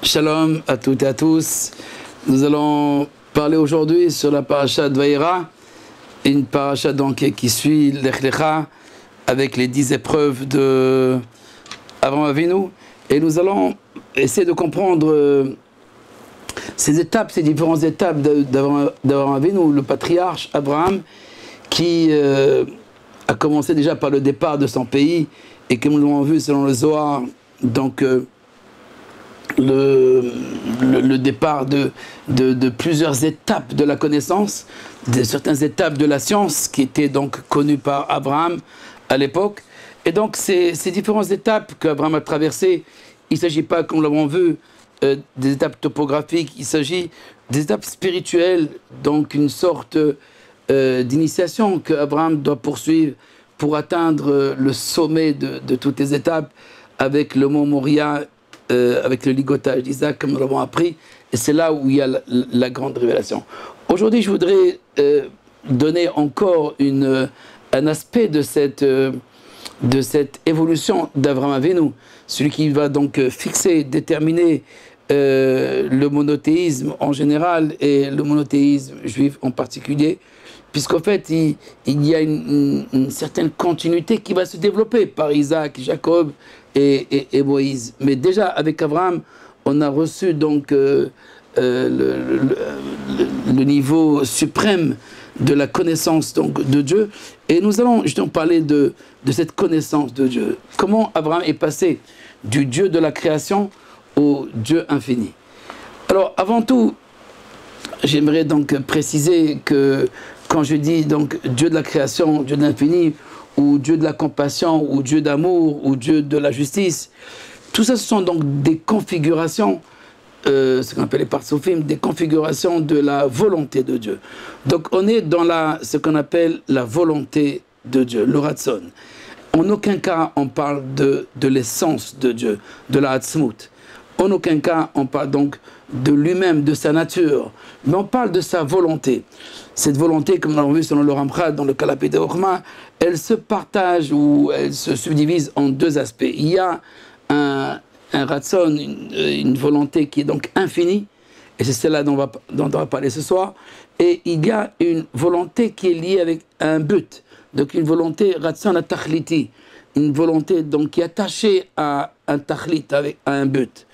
Shalom à toutes et à tous. Nous allons parler aujourd'hui sur la paracha de Vaïra, une paracha donc qui suit Lech Lecha avec les 10 épreuves de Avraham Avinu, et nous allons essayer de comprendre ces étapes, ces différentes étapes d'Avraham Avinu, le patriarche Abraham, qui a commencé déjà par le départ de son pays, et comme nous l'avons vu selon le Zohar, donc le départ de plusieurs étapes de la connaissance, de certaines étapes de la science qui étaient donc connues par Abraham à l'époque. Et donc ces différentes étapes qu'Abraham a traversées, il ne s'agit pas, comme nous l'avons vu, des étapes topographiques, il s'agit des étapes spirituelles, donc une sorte d'initiation qu'Abraham doit poursuivre pour atteindre le sommet de toutes les étapes avec le mont Moria, avec le ligotage d'Isaac, comme nous l'avons appris, et c'est là où il y a la grande révélation. Aujourd'hui, je voudrais donner encore un aspect de cette évolution d'Avraham Avinu, celui qui va donc fixer, déterminer le monothéisme en général et le monothéisme juif en particulier, puisqu'en fait, il y a une certaine continuité qui va se développer par Isaac, Jacob et Moïse. Mais déjà, avec Abraham, on a reçu donc le niveau suprême de la connaissance donc, de Dieu. Et nous allons justement parler de cette connaissance de Dieu. Comment Abraham est passé du Dieu de la création au Dieu infini. Alors, avant tout, j'aimerais donc préciser que quand je dis donc Dieu de la création, Dieu de l'infini, ou Dieu de la compassion, ou Dieu d'amour, ou Dieu de la justice, tout ça, ce sont donc des configurations, ce qu'on appelle les partsofim, des configurations de la volonté de Dieu. Donc on est dans ce qu'on appelle la volonté de Dieu, le ratson. En aucun cas on parle de l'essence de Dieu, de la hatzmut. En aucun cas on parle donc de lui-même, de sa nature, mais on parle de sa volonté. Cette volonté, comme nous l'avons vu selon le Ramchal dans le Kalapé de Orma, elle se partage ou elle se subdivise en deux aspects. Il y a un ratson, une volonté qui est donc infinie, et c'est celle-là dont on va parler ce soir, et il y a une volonté qui est liée avec un but, donc une volonté ratson à tachliti, une volonté donc qui est attachée à un tachlit, à un but.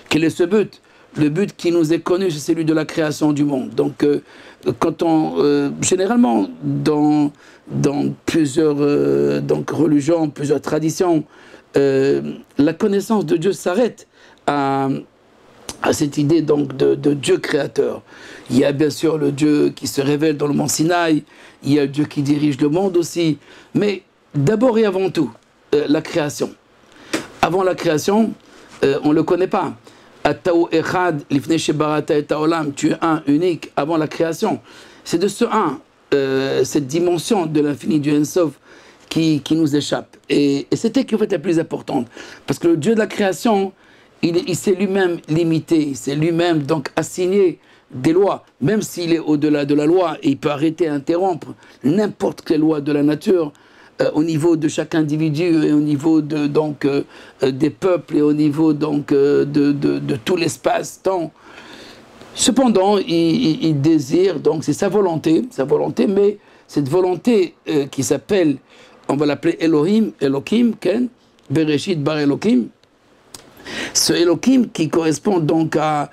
Quel est ce but? Le but qui nous est connu, c'est celui de la création du monde. Donc, quand généralement, dans plusieurs religions, plusieurs traditions, la connaissance de Dieu s'arrête à cette idée donc de Dieu créateur. Il y a bien sûr le Dieu qui se révèle dans le mont Sinaï, il y a le Dieu qui dirige le monde aussi, mais d'abord et avant tout, la création. Avant la création, on ne le connaît pas. Tu es un, unique, avant la création. C'est de ce un, cette dimension de l'infini du Ensof qui nous échappe. Et c'était qui en fait la plus importante. Parce que le Dieu de la création, il s'est lui-même limité, il s'est lui-même donc assigné des lois. Même s'il est au-delà de la loi, et il peut arrêter, interrompre n'importe quelle loi de la nature, au niveau de chaque individu et au niveau des peuples et au niveau donc de tout l'espace-temps. Cependant, il désire, donc c'est sa volonté, mais cette volonté qui s'appelle, on va l'appeler Elohim, Ken, Bereshit Bar Elohim, ce Elohim qui correspond donc à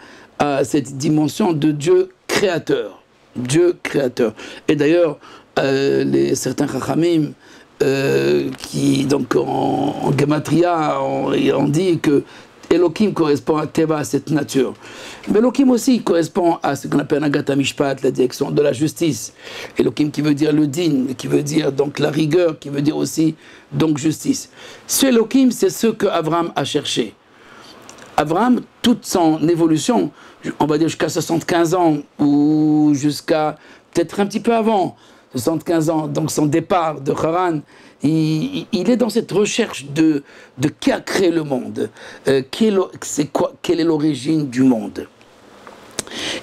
cette dimension de Dieu créateur. Dieu créateur. Et d'ailleurs, certains Chachamim, qui donc en Gematria on dit que Elohim correspond à Teva, à cette nature. Mais Elohim aussi correspond à ce qu'on appelle Agatha Mishpat, la direction de la justice. Elohim qui veut dire le din, qui veut dire donc la rigueur, qui veut dire aussi donc justice. Ce Elohim, c'est ce que Abraham a cherché. Abraham, toute son évolution, on va dire jusqu'à 75 ans, ou jusqu'à peut-être un petit peu avant, 75 ans, donc son départ de Haran, il est dans cette recherche de qui a créé le monde, quelle est l'origine du monde.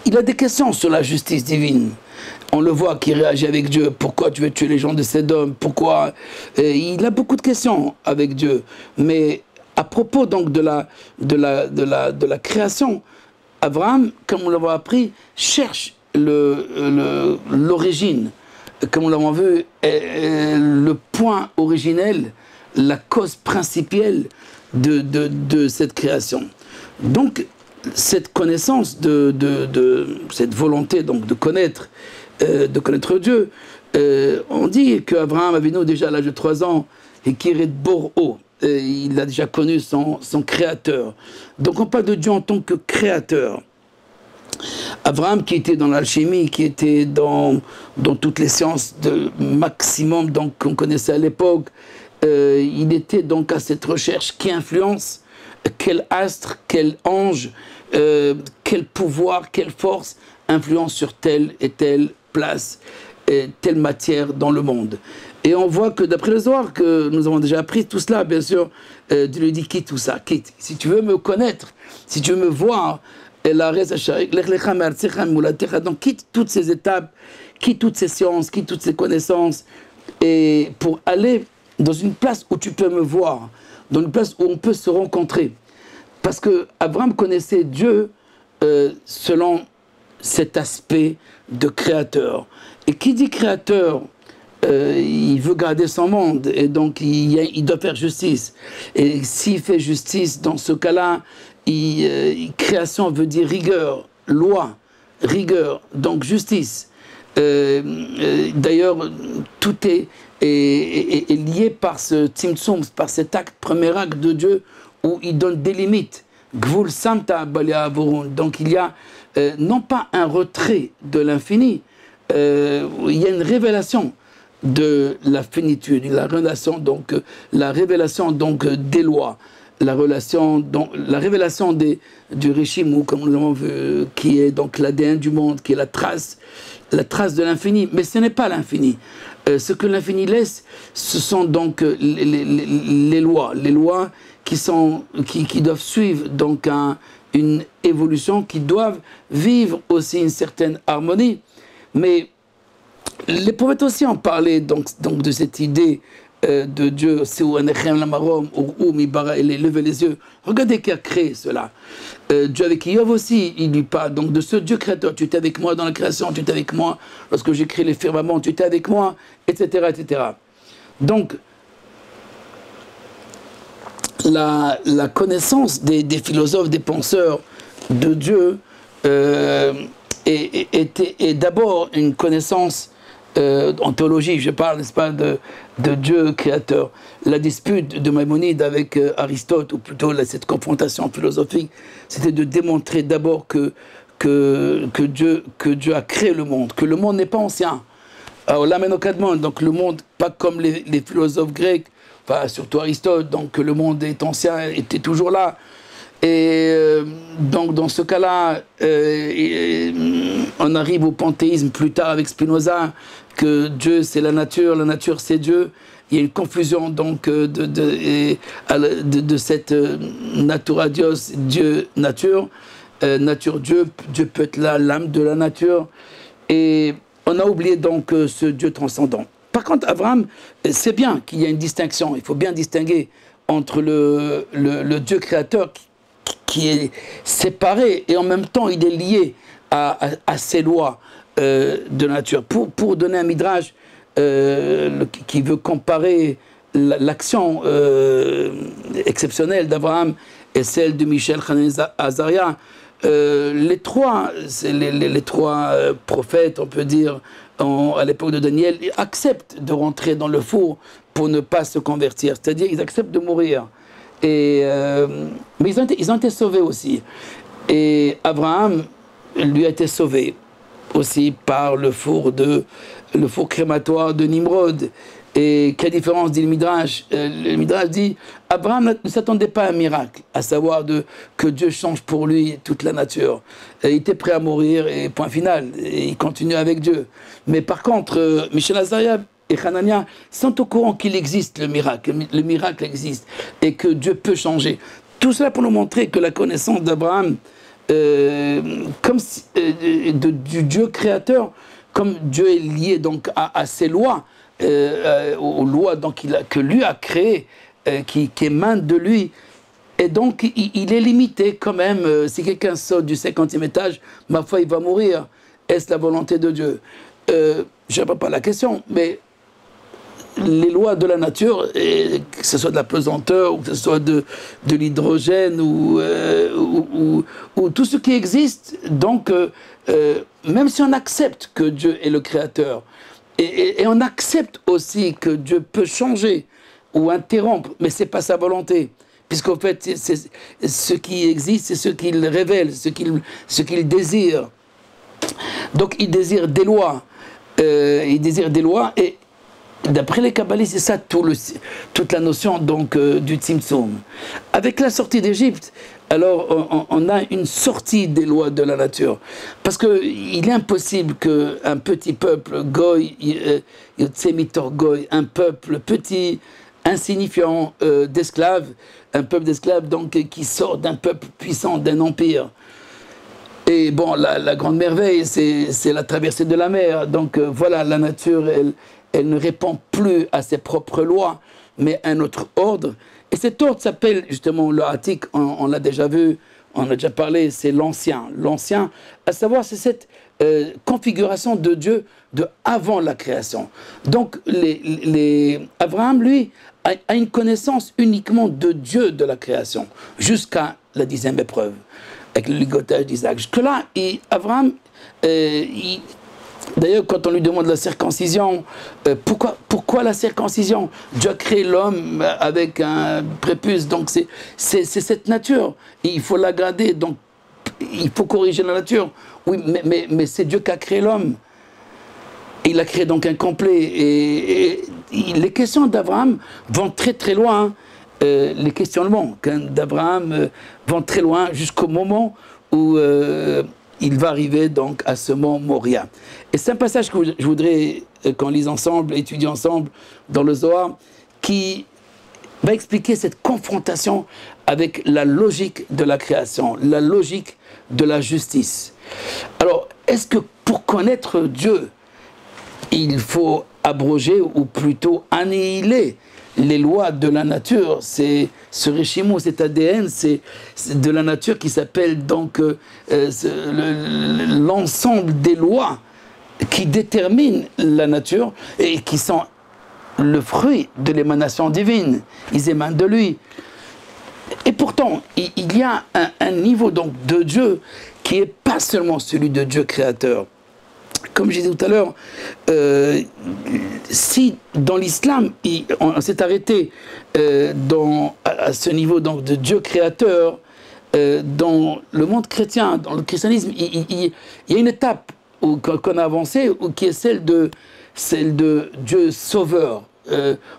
Il a des questions sur la justice divine. On le voit qui réagit avec Dieu. Pourquoi tu veux tuer les gens de Sédom? Pourquoi il a beaucoup de questions avec Dieu. Mais à propos donc de la création, Abraham, comme nous l'avons appris, cherche l'origine, comme nous l'avons vu, le point originel, la cause principale de cette création. Donc, cette connaissance, cette volonté donc, de connaître Dieu, on dit qu'Abraham avait nous déjà à l'âge de 3 ans, et qu'il est Bor'o, il a déjà connu son créateur. Donc on parle de Dieu en tant que créateur. Abraham qui était dans l'alchimie, qui était dans toutes les sciences de maximum qu'on connaissait à l'époque, il était donc à cette recherche qui influence, quel astre, quel ange, quel pouvoir, quelle force influence sur telle et telle place, et telle matière dans le monde. Et on voit que d'après le Zohar, que nous avons déjà appris tout cela, bien sûr, Dieu lui dit quitte tout ça, quitte. Si tu veux me connaître, si tu veux me voir, donc quitte toutes ces étapes, quitte toutes ces sciences, quitte toutes ces connaissances, et pour aller dans une place où tu peux me voir, dans une place où on peut se rencontrer. Parce que Abraham connaissait Dieu selon cet aspect de créateur. Et qui dit créateur, il veut garder son monde, et donc il doit faire justice. Et s'il fait justice, dans ce cas-là, création veut dire rigueur, loi, rigueur, donc justice. D'ailleurs, tout est lié par ce Tzimtzum, par cet acte, premier acte de Dieu, où il donne des limites. Gvul Samta Balia Avorun. Donc il y a non pas un retrait de l'infini, il y a une révélation de la finitude, la révélation donc des lois, la révélation du régime, ou comme nous l'avons vu, qui est donc l'ADN du monde, qui est la trace de l'infini. Mais ce n'est pas l'infini. Ce que l'infini laisse, ce sont donc les lois qui doivent suivre donc une évolution, qui doivent vivre aussi une certaine harmonie. Mais les prophètes aussi ont parlé donc de cette idée de Dieu, lever les yeux. Regardez qui a créé cela. Dieu avec Iov aussi, il lui parle donc de ce Dieu créateur. Tu étais avec moi dans la création, tu étais avec moi lorsque j'ai créé les firmaments, tu étais avec moi, etc. etc. Donc, la connaissance des philosophes, des penseurs de Dieu est d'abord une connaissance en théologie, je parle, n'est-ce pas, de Dieu créateur. La dispute de Maïmonide avec Aristote, ou plutôt cette confrontation philosophique, c'était de démontrer d'abord que Dieu a créé le monde, que le monde n'est pas ancien. Alors là, donc le monde, pas comme les philosophes grecs, enfin, surtout Aristote, donc le monde est ancien, était toujours là. Et donc dans ce cas-là, on arrive au panthéisme plus tard avec Spinoza, que Dieu c'est la nature c'est Dieu. Il y a une confusion donc de cette natura Dios, Dieu nature, nature Dieu, Dieu peut être l'âme de la nature. Et on a oublié donc ce Dieu transcendant. Par contre, Abraham, c'est bien qu'il y ait une distinction, il faut bien distinguer entre le Dieu créateur qui est séparé et en même temps il est lié à ses lois de nature. Pour donner un midrash qui veut comparer l'action exceptionnelle d'Abraham et celle de Michel Hanan Azaria, les trois prophètes, on peut dire, à l'époque de Daniel, acceptent de rentrer dans le four pour ne pas se convertir, c'est-à-dire ils acceptent de mourir. Mais ils ont été sauvés aussi. Et Abraham, lui, a été sauvé aussi par le four crématoire de Nimrod. Et quelle différence, dit le Midrash. Le Midrash dit, Abraham ne s'attendait pas à un miracle, à savoir que Dieu change pour lui toute la nature. Et il était prêt à mourir, et point final. Et il continue avec Dieu. Mais par contre, Michel Azaria et Hanania sont au courant qu'il existe le miracle existe, et que Dieu peut changer. Tout cela pour nous montrer que la connaissance d'Abraham, du Dieu créateur, comme Dieu est lié donc à ses lois, aux lois donc que lui a créées, qui émanent de lui, Et donc, il est limité quand même. Si quelqu'un saute du 50e étage, ma foi, il va mourir. Est-ce la volonté de Dieu? Je ne réponds pas à la question, mais les lois de la nature, que ce soit de la pesanteur, ou que ce soit de l'hydrogène, ou tout ce qui existe, donc, même si on accepte que Dieu est le créateur, et on accepte aussi que Dieu peut changer ou interrompre, mais ce n'est pas sa volonté. Puisqu'en fait, c'est ce qui existe, c'est ce qu'il révèle, ce qu'il désire. Donc il désire des lois. Il désire des lois, et d'après les kabbalistes, c'est ça toute la notion donc, du Tzimtzum. Avec la sortie d'Égypte, alors on a une sortie des lois de la nature. Parce qu'il est impossible qu'un petit peuple, Goy, Yotzemitor Goy, un peuple petit, insignifiant d'esclaves, un peuple d'esclaves donc qui sort d'un peuple puissant, d'un empire. Et bon, la grande merveille, c'est la traversée de la mer. Donc voilà, la nature, elle ne répond plus à ses propres lois, mais à un autre ordre. Et cet ordre s'appelle justement le Atik, on l'a déjà vu, on a déjà parlé, c'est l'ancien. L'ancien, à savoir, c'est cette configuration de Dieu de avant la création. Donc Abraham, lui, a une connaissance uniquement de Dieu de la création, jusqu'à la 10e épreuve, avec le ligotage d'Isaac. Jusque-là, Abraham, d'ailleurs, quand on lui demande la circoncision, pourquoi la circoncision? Dieu a créé l'homme avec un prépuce, donc c'est cette nature. Et il faut l'agrader, donc il faut corriger la nature. Oui, mais c'est Dieu qui a créé l'homme. Il a créé donc un complet. Et les questions d'Abraham vont très très loin. Les questionnements d'Abraham vont très loin jusqu'au moment où il va arriver donc à ce mont Moria. Et c'est un passage que je voudrais qu'on lise ensemble, étudie ensemble dans le Zohar, qui va expliquer cette confrontation avec la logique de la création, la logique de la justice. Alors, est-ce que pour connaître Dieu, il faut abroger ou plutôt annihiler les lois de la nature? C'est ce Réchimo, cet ADN, c'est de la nature qui s'appelle donc l'ensemble des lois qui déterminent la nature et qui sont le fruit de l'émanation divine. Ils émanent de lui. Et pourtant, il y a un niveau donc de Dieu qui n'est pas seulement celui de Dieu créateur. Comme je disais tout à l'heure, si dans l'islam, on s'est arrêté à ce niveau donc, de Dieu créateur, dans le monde chrétien, dans le christianisme, il y a une étape qu'on a avancée qui est celle de Dieu sauveur.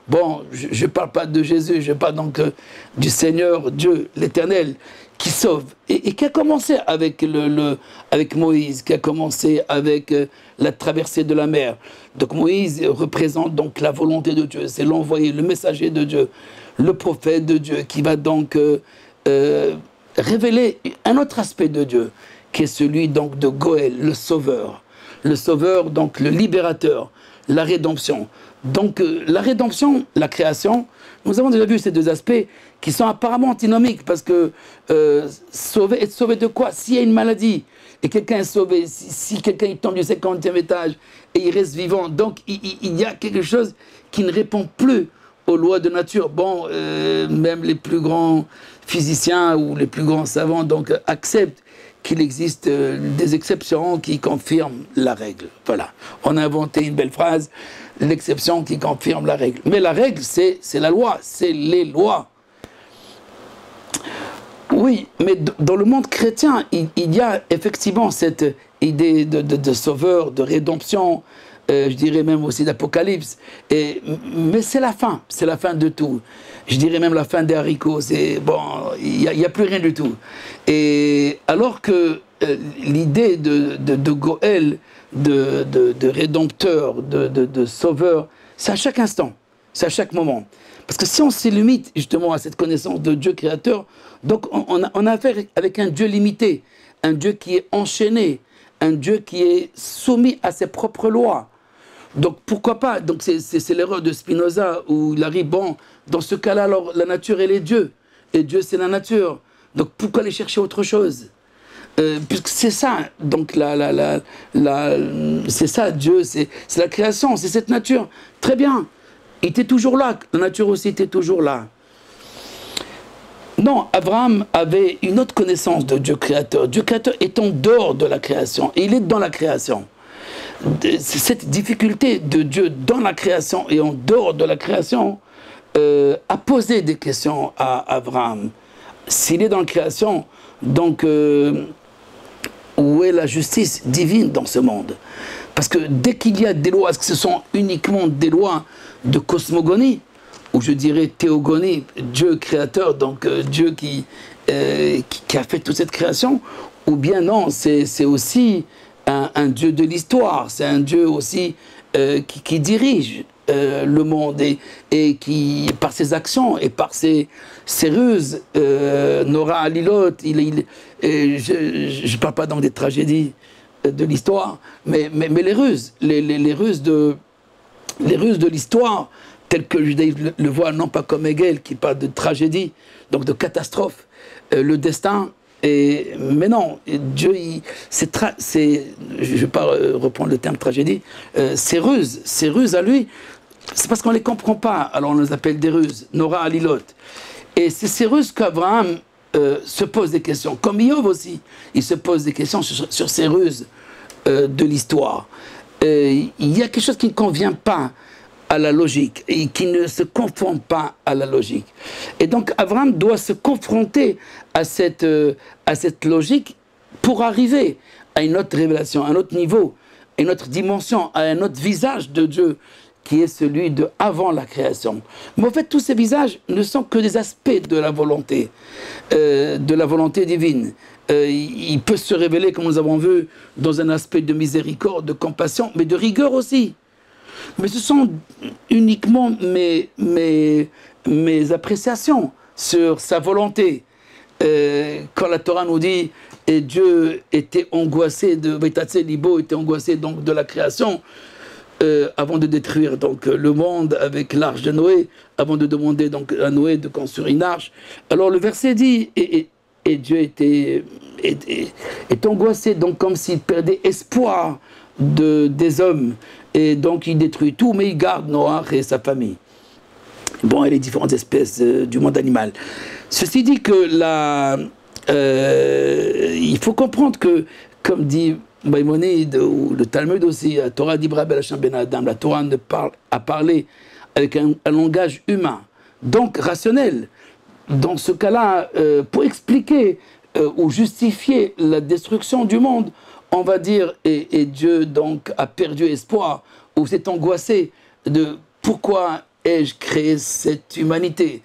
Bon, je ne parle pas de Jésus, je parle donc du Seigneur, Dieu, l'Éternel, qui sauve, et qui a commencé avec Moïse, qui a commencé avec la traversée de la mer. Donc Moïse représente donc la volonté de Dieu, c'est l'envoyé, le messager de Dieu, le prophète de Dieu, qui va donc révéler un autre aspect de Dieu, qui est celui donc de Goël, le sauveur, donc le libérateur, la rédemption. Donc la rédemption, la création, nous avons déjà vu ces deux aspects qui sont apparemment antinomiques, parce que être sauvé de quoi? S'il y a une maladie et quelqu'un est sauvé, si quelqu'un tombe du 50e étage et il reste vivant, donc il y a quelque chose qui ne répond plus aux lois de nature. Bon, même les plus grands physiciens ou les plus grands savants donc acceptent qu'il existe des exceptions qui confirment la règle. Voilà, on a inventé une belle phrase, l'exception qui confirme la règle. Mais la règle, c'est la loi, c'est les lois. Oui, mais dans le monde chrétien, il y a effectivement cette idée de sauveur, de rédemption, je dirais même aussi d'apocalypse. Mais c'est la fin de tout. Je dirais même la fin des haricots. Bon, il n'y a plus rien du tout. Et alors que l'idée de Goël, de rédempteur, de sauveur, c'est à chaque instant, c'est à chaque moment. Parce que si on se limite justement à cette connaissance de Dieu créateur, donc on a affaire avec un Dieu limité, un Dieu qui est enchaîné, un Dieu qui est soumis à ses propres lois. Donc pourquoi pas? Donc c'est l'erreur de Spinoza où il arrive, bon, dans ce cas-là, alors la nature elle est Dieu. et Dieu c'est la nature. Donc pourquoi aller chercher autre chose? Puisque c'est ça, donc c'est ça Dieu, c'est la création, c'est cette nature. Très bien, il était toujours là, la nature aussi était toujours là. Non, Abraham avait une autre connaissance de Dieu créateur. Dieu créateur est en dehors de la création, et il est dans la création. Cette difficulté de Dieu dans la création et en dehors de la création a posé des questions à Abraham. S'il est dans la création, donc où est la justice divine dans ce monde? Parce que dès qu'il y a des lois, est-ce que ce sont uniquement des lois de cosmogonie, ou je dirais théogonie, Dieu créateur, donc Dieu qui a fait toute cette création, ou bien non, c'est aussi un Dieu de l'histoire, c'est un Dieu aussi qui dirige le monde et qui, par ses actions et par ses ruses, Nora Alilot, je ne parle pas dans des tragédies de l'histoire, mais les ruses, les ruses de l'histoire, telles que le judaïsme le voit, non pas comme Hegel qui parle de tragédie, donc de catastrophe, le destin. Mais non, Dieu, je ne vais pas reprendre le terme tragédie, ces ruses à lui, c'est parce qu'on ne les comprend pas, alors on les appelle des ruses, Nora Alilot. Et c'est ces ruses qu'Abraham se pose des questions, comme Iov aussi, il se pose des questions sur ces ruses de l'histoire. Il y a quelque chose qui ne convient pas à la logique et qui ne se conforme pas à la logique. Et donc Abraham doit se confronter à cette logique pour arriver à une autre révélation, à un autre niveau, à une autre dimension, à un autre visage de Dieu qui est celui de avant la création. Mais en fait, tous ces visages ne sont que des aspects de la volonté divine. Il peut se révéler, comme nous avons vu, dans un aspect de miséricorde, de compassion, mais de rigueur aussi. Mais ce sont uniquement mes appréciations sur sa volonté. Quand la Torah nous dit et Dieu était angoissé était angoissé donc de la création avant de détruire donc le monde avec l'arche de Noé, avant de demander donc à Noé de construire une arche. Alors le verset dit et Dieu est angoissé, donc comme s'il perdait espoir des hommes. Et donc il détruit tout, mais il garde Noah et sa famille. Bon, et les différentes espèces du monde animal. Ceci dit que il faut comprendre que, comme dit Maïmonide ou le Talmud aussi, la Torah d'Ibra Ben Hashem Ben Adam, la Torah a parlé avec un langage humain, donc rationnel. Dans ce cas-là, pour expliquer ou justifier la destruction du monde, on va dire, et Dieu donc a perdu espoir, ou s'est angoissé de pourquoi ai-je créé cette humanité.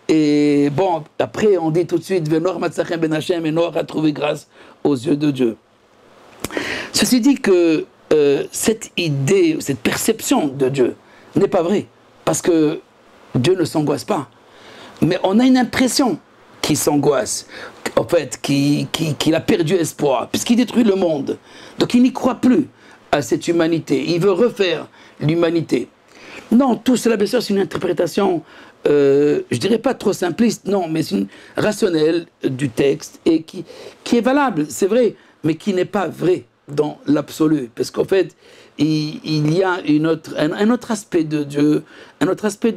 Et bon, après on dit tout de suite, Venor Matzachem Ben Hashem, et Noach a trouvé grâce aux yeux de Dieu. Ceci dit que cette idée, cette perception de Dieu n'est pas vraie, parce que Dieu ne s'angoisse pas. Mais on a une impression qu'il s'angoisse, en fait, qu'il a perdu espoir, puisqu'il détruit le monde. Donc il n'y croit plus à cette humanité. Il veut refaire l'humanité. Non, tout cela, bien sûr, c'est une interprétation, je dirais pas trop simpliste, non, mais c'est une rationnelle du texte, et qui est valable, c'est vrai, mais qui n'est pas vrai dans l'absolu. Parce qu'en fait, il y a un autre aspect de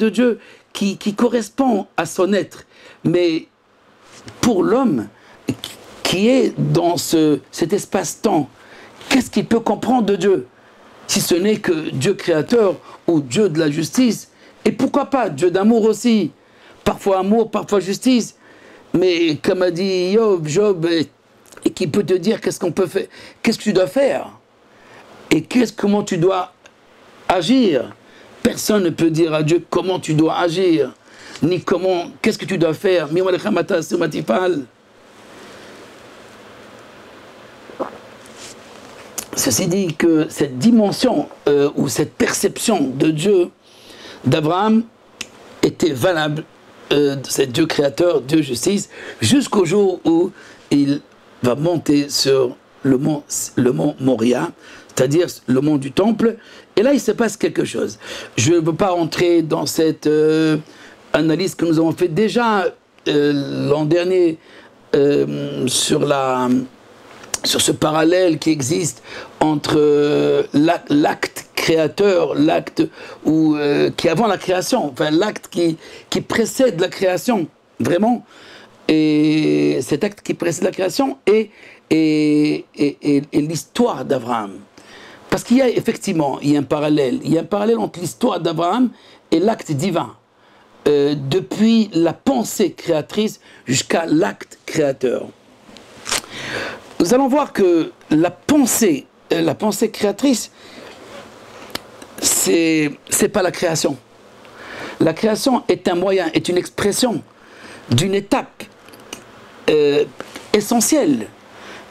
Dieu, qui correspond à son être. Mais pour l'homme qui est dans cet espace-temps, qu'est-ce qu'il peut comprendre de Dieu? Si ce n'est que Dieu créateur ou Dieu de la justice, et pourquoi pas Dieu d'amour aussi, parfois amour, parfois justice, mais comme a dit Job, et qui peut te dire qu'est-ce qu'on peut faire, qu'est-ce que tu dois faire, et comment tu dois agir. Personne ne peut dire à Dieu comment tu dois agir, ni qu'est-ce que tu dois faire. Ceci dit que cette dimension ou cette perception de Dieu, d'Abraham, était valable, c'est Dieu créateur, Dieu justice, jusqu'au jour où il va monter sur le mont Moria, c'est-à-dire le mont du temple, et là il se passe quelque chose. Je ne veux pas entrer dans cette analyse que nous avons fait déjà l'an dernier sur ce parallèle qui existe entre l'acte créateur, l'acte qui est avant la création, enfin l'acte qui précède la création, vraiment, et cet acte qui précède la création et l'histoire d'Abraham. Parce qu'il y a effectivement un parallèle entre l'histoire d'Abraham et l'acte divin, depuis la pensée créatrice jusqu'à l'acte créateur. Nous allons voir que la pensée créatrice, c'est pas la création. La création est un moyen, est une expression d'une étape essentielle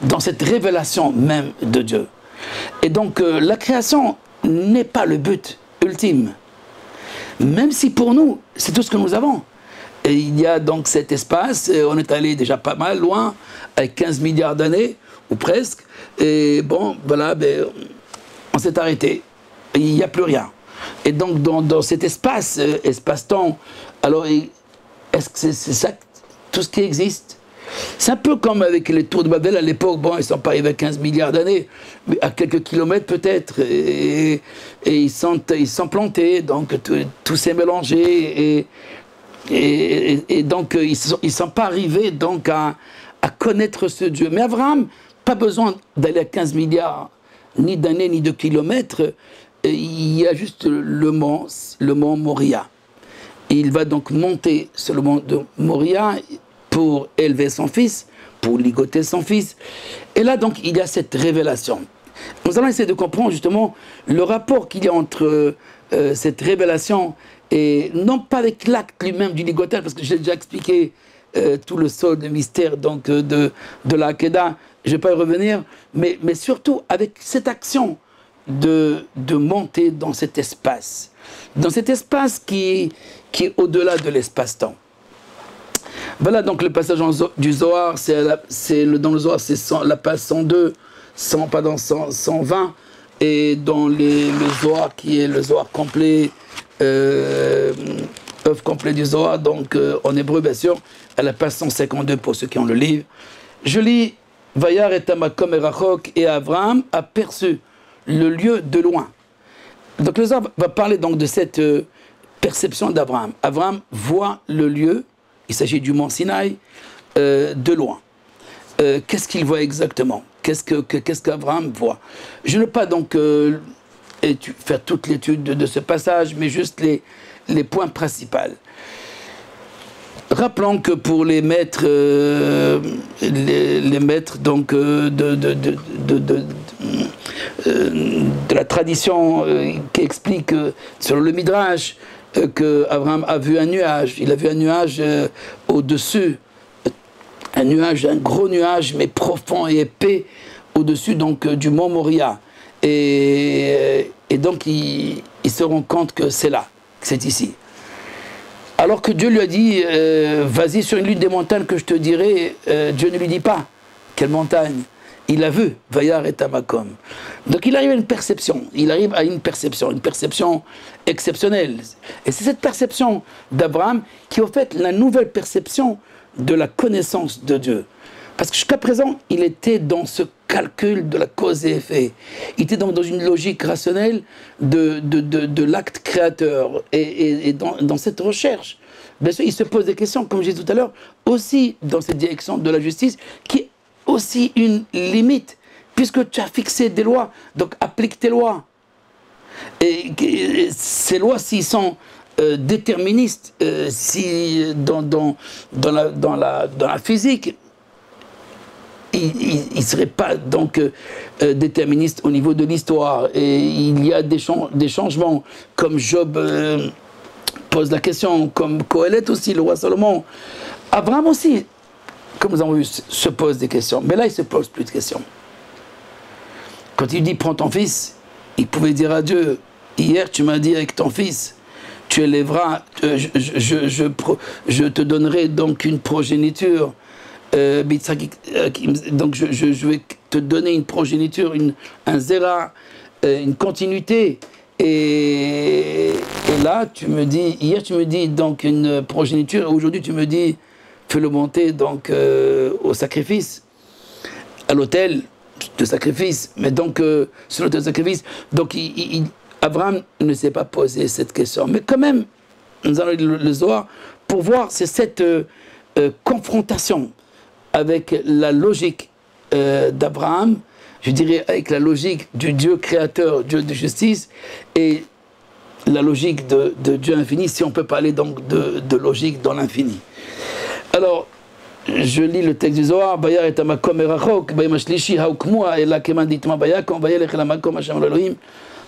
dans cette révélation même de Dieu. Et donc la création n'est pas le but ultime, même si pour nous c'est tout ce que nous avons. Et il y a donc cet espace, on est allé déjà pas mal loin, avec 15 milliards d'années, ou presque, et bon, voilà, ben, on s'est arrêté, il n'y a plus rien. Et donc dans cet espace, espace-temps, alors est-ce que c'est ça, tout ce qui existe? C'est un peu comme avec les tours de Babel à l'époque, bon, ils ne sont pas arrivés à 15 milliards d'années, mais à quelques kilomètres peut-être, et ils sont plantés, donc tout s'est mélangé, et donc ils ne sont pas arrivés donc, à connaître ce Dieu. Mais Abraham, pas besoin d'aller à 15 milliards, ni d'années, ni de kilomètres, il y a juste le mont Moria. Il va donc monter sur le mont de Moria pour élever son fils, pour ligoter son fils. Et là, donc, il y a cette révélation. Nous allons essayer de comprendre justement le rapport qu'il y a entre cette révélation et non pas avec l'acte lui-même du ligotage, parce que j'ai déjà expliqué tout le sol de mystère donc, de la Hakeda, je ne vais pas y revenir, mais surtout avec cette action de monter dans cet espace qui est au-delà de l'espace-temps. Voilà donc le passage du Zohar, dans le Zohar c'est la page 102, 120, et dans le Zohar qui est le Zohar complet, œuvre complet du Zohar, donc en hébreu bien sûr, à la page 152 pour ceux qui ont le livre. Je lis Vayar et Tamakom et Rachok, et Abraham aperçut le lieu de loin. Donc le Zohar va parler donc de cette perception d'Abraham. Abraham voit le lieu, il s'agit du mont Sinaï, de loin. Qu'est-ce qu'il voit exactement? Qu'est-ce qu'Abraham voit? Je ne vais pas donc faire toute l'étude de ce passage, mais juste les points principaux. Rappelons que pour les maîtres, donc, de la tradition qui explique sur le Midrash que Abraham a vu un nuage. Il a vu un nuage au-dessus, un gros nuage, mais profond et épais, au-dessus donc du mont Moria. Et donc il se rend compte que c'est là, que c'est ici. Alors que Dieu lui a dit, vas-y sur une l'une des montagnes que je te dirai, Dieu ne lui dit pas quelle montagne. Il a vu, Vayar et Tamakom. Donc il arrive à une perception, une perception exceptionnelle. Et c'est cette perception d'Abraham qui est en fait la nouvelle perception de la connaissance de Dieu. Parce que jusqu'à présent, il était dans ce calcul de la cause et effet. Il était donc dans une logique rationnelle de l'acte créateur. Et dans cette recherche, bien sûr, il se pose des questions, comme je disais tout à l'heure, aussi dans cette direction de la justice, qui est aussi une limite, puisque tu as fixé des lois, donc applique tes lois. Et ces lois, s'ils sont déterministes, si dans la physique, il ne serait pas donc déterministe au niveau de l'histoire. Et il y a des changements, comme Job pose la question, comme Kohelet aussi, le roi Salomon. Abraham aussi, comme nous avons vu, se pose des questions. Mais là, il ne se pose plus de questions. Quand il dit « prends ton fils », il pouvait dire à Dieu « hier, tu m'as dit avec ton fils, tu élèveras, je te donnerai donc une progéniture. Donc je vais te donner une progéniture, un zéra, une continuité. Et là, tu me dis, hier tu me dis donc une progéniture, aujourd'hui tu me dis, fait-le monter donc au sacrifice, à l'autel de sacrifice, mais donc sur l'autel de sacrifice. Donc Abraham ne s'est pas posé cette question. Mais quand même, nous allons lire le Zohar pour voir cette confrontation avec la logique d'Abraham, je dirais avec la logique du Dieu créateur, Dieu de justice, et la logique de Dieu infini, si on peut parler donc de logique dans l'infini. Alors, je lis le texte du Zohar. Bayar et amakom erachok, bayam ashlishi haukmua ela keman ditma bayakom, bayelech elamakom hashem Elohim,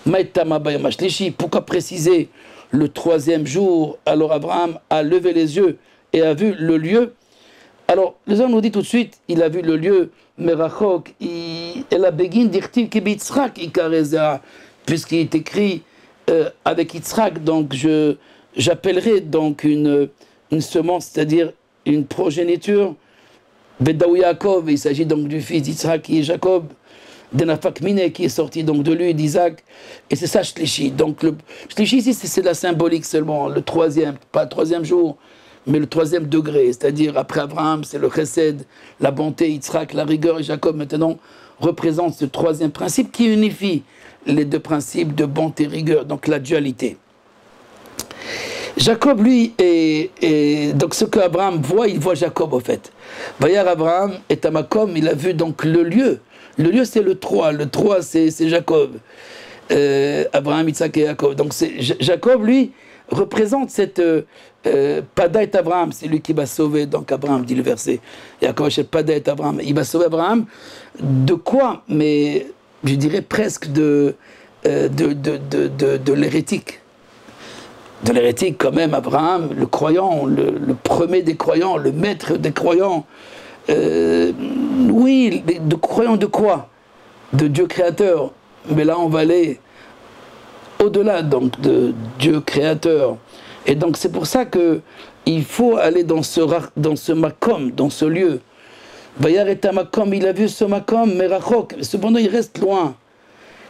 maitama bayam ashlishi. Pourquoi préciser le troisième jour? Alors Abraham a levé les yeux et a vu le lieu. Alors, les hommes nous dit tout de suite, il a vu le lieu merachok, el abegin dirtiv ki bitzrak ikarezea, puisqu'il est écrit avec Yitzhak, donc j'appellerai donc une semence, c'est-à-dire une progéniture, Bedaou Yaakov, il s'agit donc du fils d'Yitzhak qui est Jacob, Denafak Mine qui est sorti donc de lui, d'Isaac, et c'est ça Shlishi. Donc le Shlishi ici c'est la symbolique seulement, le troisième, pas le troisième jour, mais le troisième degré, c'est-à-dire après Abraham c'est le chesed, la bonté, Yitzhak, la rigueur, et Jacob maintenant représente ce troisième principe qui unifie les deux principes de bonté et rigueur, donc la dualité. Jacob, lui, donc ce qu'Abraham voit, il voit Jacob, au fait. Bayar Abraham et Tamakom, il a vu donc le lieu. Le lieu, c'est le 3. Le 3, c'est Jacob. Abraham, Isaac et Jacob. Donc Jacob, lui, représente cette Pada et Abraham. C'est lui qui va sauver, donc Abraham, dit le verset. Jacob, c'est Pada et Abraham. Il va sauver Abraham. De quoi? Mais je dirais presque de l'hérétique. De l'hérétique quand même, Abraham, le croyant, le premier des croyants, le maître des croyants. Oui, de croyants de quoi? De Dieu créateur. Mais là, on va aller au-delà donc de Dieu créateur. Et donc c'est pour ça que il faut aller dans ce makom, dans ce lieu. Bayar et makom, il a vu ce makom, merachok. Cependant, il reste loin.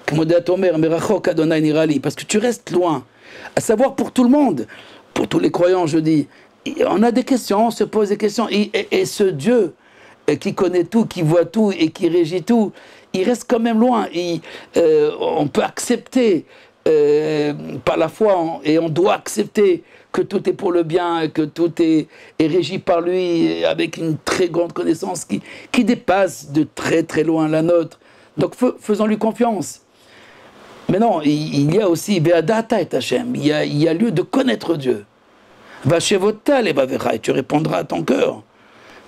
Comme on dit à ton mère, merachok Adonai nirali, parce que tu restes loin. À savoir pour tout le monde, pour tous les croyants, je dis, on a des questions, on se pose des questions. Et ce Dieu qui connaît tout, qui voit tout et qui régit tout, il reste quand même loin. On peut accepter par la foi, et on doit accepter que tout est pour le bien, que tout est régi par lui, avec une très grande connaissance qui dépasse de très très loin la nôtre. Donc faisons-lui confiance. Mais non, il y a aussi Be'adata et Hachem, il y a lieu de connaître Dieu. Va chez Votal et Bavera, et tu répondras à ton cœur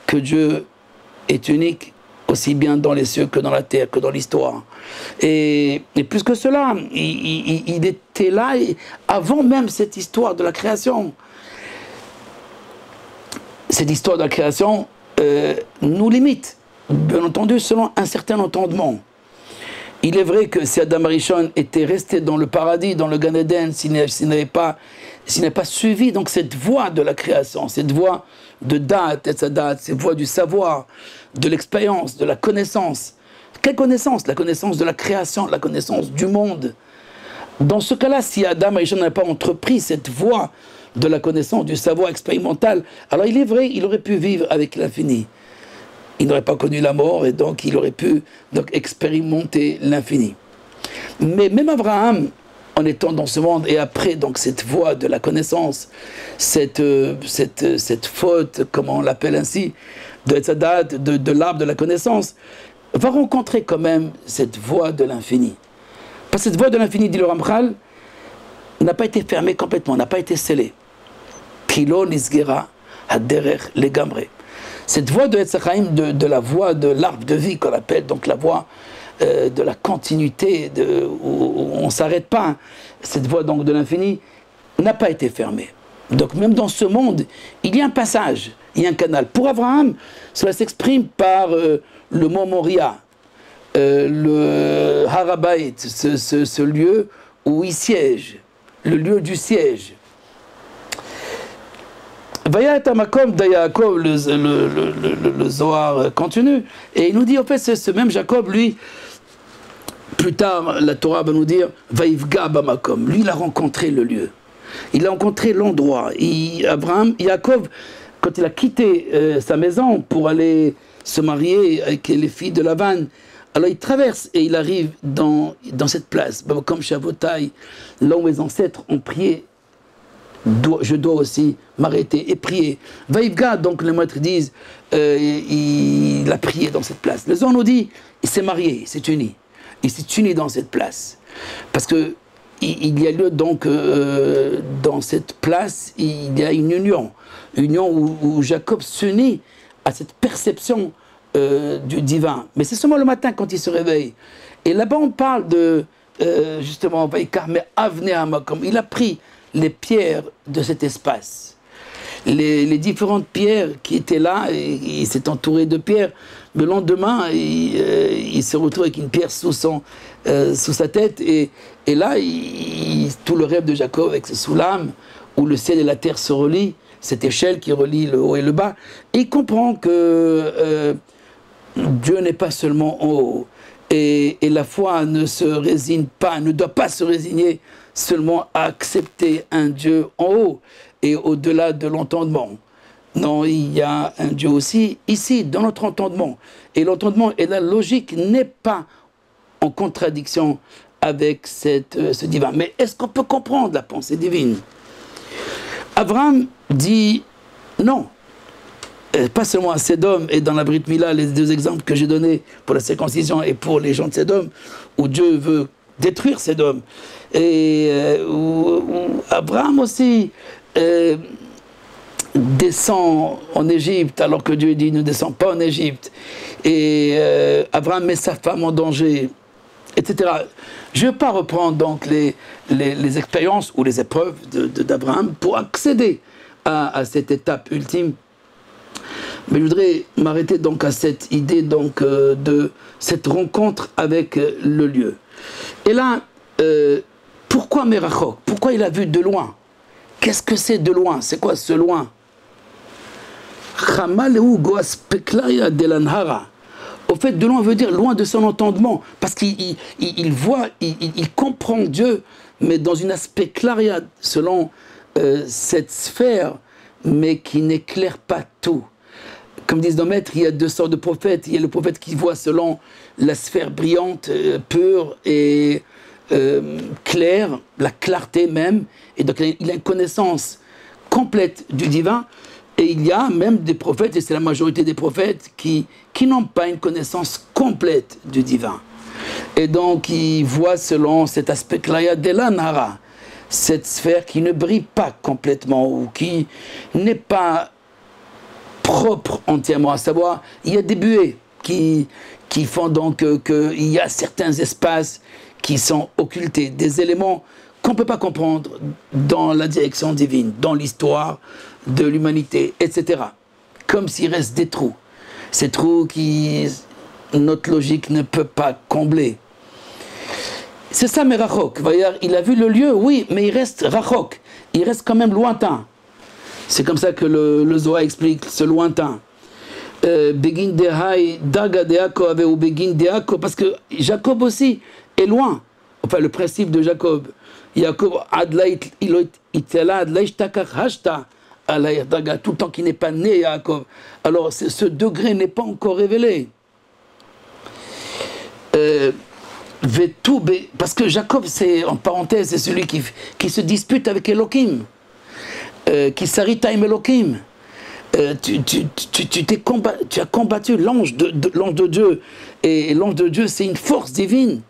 que Dieu est unique, aussi bien dans les cieux que dans la terre, que dans l'histoire. Et plus que cela, il était là avant même cette histoire de la création. Cette histoire de la création nous limite, bien entendu, selon un certain entendement. Il est vrai que si Adam Arishon était resté dans le paradis, dans le Gan Eden, s'il n'avait pas suivi donc cette voie de la création, cette voie de date, cette voie du savoir, de l'expérience, de la connaissance. Quelle connaissance? La connaissance de la création, la connaissance du monde. Dans ce cas-là, si Adam Arishon n'avait pas entrepris cette voie de la connaissance, du savoir expérimental, alors il est vrai, il aurait pu vivre avec l'infini. Il n'aurait pas connu la mort et donc il aurait pu donc expérimenter l'infini. Mais même Abraham, en étant dans ce monde et après donc cette voie de la connaissance, cette faute, comme on l'appelle ainsi, de l'arbre de la connaissance, va rencontrer quand même cette voie de l'infini. Parce que cette voie de l'infini, dit le Ramchal, n'a pas été fermée complètement, n'a pas été scellée. Kilo nisgera haderer legamre. Cette voie de Etzachaim, de la voie de l'arbre de vie qu'on appelle, donc la voie de la continuité, où on ne s'arrête pas, cette voie donc de l'infini, n'a pas été fermée. Donc même dans ce monde, il y a un passage, il y a un canal. Pour Abraham, cela s'exprime par le mont Moria, le Harabait, ce lieu où il siège, le lieu du siège. Vaya Tamakom de Yaakov, le Zohar continue, et il nous dit, en fait, ce même Jacob, lui, plus tard, la Torah va nous dire, Vaïvga Bamakom, lui, il a rencontré le lieu, il a rencontré l'endroit. Abraham, Yaakov quand il a quitté sa maison pour aller se marier avec les filles de Lavan, alors il traverse et il arrive dans cette place, comme Shavutai, là où mes ancêtres ont prié, je dois aussi m'arrêter et prier. Vaïvga, donc les maîtres disent, il a prié dans cette place. Le Zohar nous dit, il s'est marié, il s'est uni. Il s'est uni dans cette place. Parce que il y a lieu donc, dans cette place, il y a une union où Jacob s'unit à cette perception du divin. Mais c'est seulement le matin quand il se réveille. Et là-bas on parle de, justement, mais comme il a pris les pierres de cet espace. Les différentes pierres qui étaient là, il s'est entouré de pierres. Le lendemain, il se retrouve avec une pierre sous sa tête. Et là, tout le rêve de Jacob avec ce soulam, où le ciel et la terre se relient, cette échelle qui relie le haut et le bas, et il comprend que Dieu n'est pas seulement en haut. Et la foi ne se résigne pas, ne doit pas se résigner seulement à accepter un Dieu en haut et au-delà de l'entendement. Non, il y a un Dieu aussi ici, dans notre entendement. Et l'entendement et la logique n'est pas en contradiction avec ce divin. Mais est-ce qu'on peut comprendre la pensée divine? Abraham dit non. Pas seulement à Sédom et dans la Brit Mila, les deux exemples que j'ai donnés pour la circoncision et pour les gens de Sédom, où Dieu veut détruire Sédom. Et où Abraham aussi descend en Égypte, alors que Dieu dit ne descend pas en Égypte. Et Abraham met sa femme en danger, etc. Je ne vais pas reprendre donc les expériences ou les épreuves d'Abraham pour accéder à cette étape ultime. Mais je voudrais m'arrêter donc à cette idée donc, de cette rencontre avec le lieu. Et là, pourquoi Merachok? Pourquoi il a vu de loin? Qu'est-ce que c'est de loin? C'est quoi ce loin? Au fait, de loin veut dire loin de son entendement, parce qu'il voit, il comprend Dieu, mais dans un aspect claria, selon cette sphère, mais qui n'éclaire pas tout. Comme disent nos maîtres, il y a deux sortes de prophètes. Il y a le prophète qui voit selon la sphère brillante, pure et claire, la clarté même, et donc il a une connaissance complète du divin. Et il y a même des prophètes, et c'est la majorité des prophètes, qui n'ont pas une connaissance complète du divin. Et donc ils voient selon cet aspect claria de la Nara, cette sphère qui ne brille pas complètement, ou qui n'est pas propre entièrement, à savoir, il y a des buées qui font donc qu'il y a certains espaces qui sont occultés, des éléments qu'on ne peut pas comprendre dans la direction divine, dans l'histoire de l'humanité, etc. Comme s'il reste des trous. Ces trous qui notre logique ne peut pas combler. C'est ça, mais Rachok. Il a vu le lieu, oui, mais il reste Rachok. Il reste quand même lointain. C'est comme ça que le Zohar explique ce lointain. Begin dehai daga de Yaakov ou begin de Yaakov, parce que Jacob aussi est loin. Enfin, le principe de Jacob. Jacob adlait itela adlait takach hashta alayh daga, tout le temps qu'il n'est pas né Jacob. Alors ce degré n'est pas encore révélé. Parce que Jacob, c'est en parenthèse, c'est celui qui se dispute avec Elohim, qui s'arritaime Elohim. Tu as combattu l'ange de Dieu, et l'ange de Dieu c'est une force divine,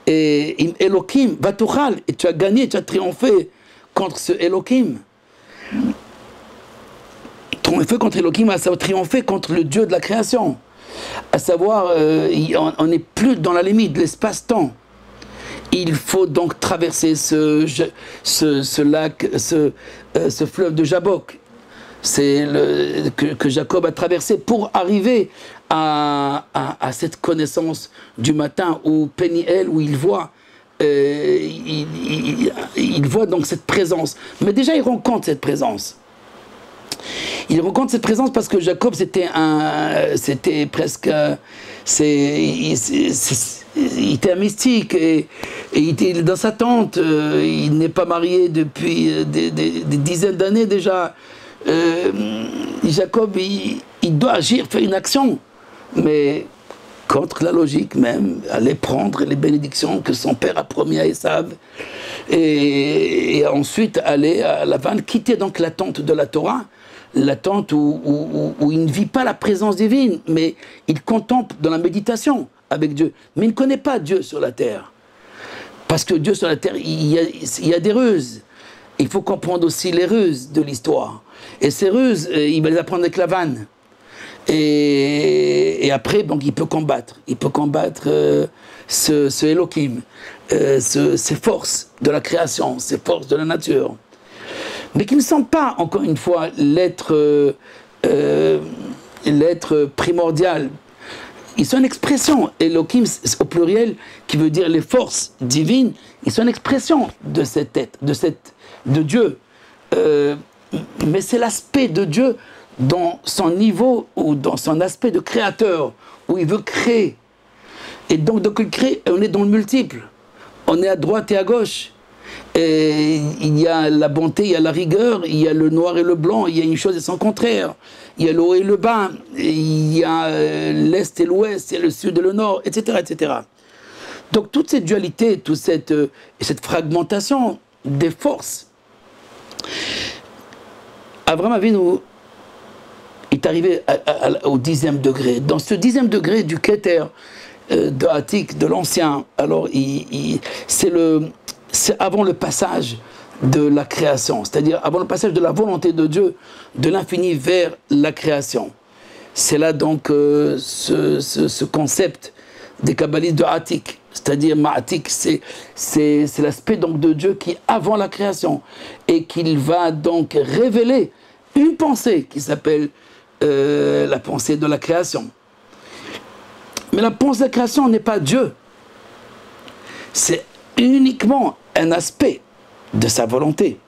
et Elohim Batuchal, et tu as gagné, tu as triomphé contre ce Elohim. Triomphé contre Elohim, à savoir triompher contre le Dieu de la création, à savoir on n'est plus dans la limite de l'espace-temps. Il faut donc traverser ce lac, ce fleuve de Jabbok, que Jacob a traversé pour arriver à cette connaissance du matin où Péniel, où il voit donc cette présence. Mais déjà il rencontre cette présence. Il rencontre cette présence parce que Jacob c'était presque il était un mystique, et il était dans sa tente, il n'est pas marié depuis des dizaines d'années déjà. Jacob, il doit agir, faire une action, mais contre la logique même, aller prendre les bénédictions que son père a promis à Esav, et ensuite aller à Lavan, quitter donc la tente de la Torah, la tente où il ne vit pas la présence divine, mais il contemple dans la méditation avec Dieu. Mais il ne connaît pas Dieu sur la terre. Parce que Dieu sur la terre, il y a des ruses. Il faut comprendre aussi les ruses de l'histoire. Et ces ruses, il va les apprendre avec Lavan. Et après, donc, il peut combattre. Il peut combattre ce Elohim, ces forces de la création, ces forces de la nature. Mais qui ne sont pas, encore une fois, l'être primordial. Ils sont une expression. Elohim, au pluriel, qui veut dire les forces divines, ils sont une expression de cet être, de Dieu. Mais c'est l'aspect de Dieu dans son niveau ou dans son aspect de créateur, où il veut créer. Et donc il crée, on est dans le multiple. On est à droite et à gauche. Et il y a la bonté, il y a la rigueur, il y a le noir et le blanc, il y a une chose et son contraire. Il y a le haut et le bas, il y a l'est et l'ouest, il y a le sud et le nord, etc., etc. Donc toute cette dualité, toute cette fragmentation des forces, Abraham Avinu est arrivé au 10e degré. Dans ce 10e degré du Keter, de Hatik, de l'ancien, alors c'est avant le passage de la création, c'est-à-dire avant le passage de la volonté de Dieu, de l'infini vers la création. C'est là donc ce concept des kabbalistes de Hatik, c'est-à-dire Ma'atik, c'est l'aspect donc de Dieu qui est avant la création et qu'il va donc révéler une pensée qui s'appelle la pensée de la création. Mais la pensée de la création n'est pas Dieu, c'est uniquement un aspect de sa volonté,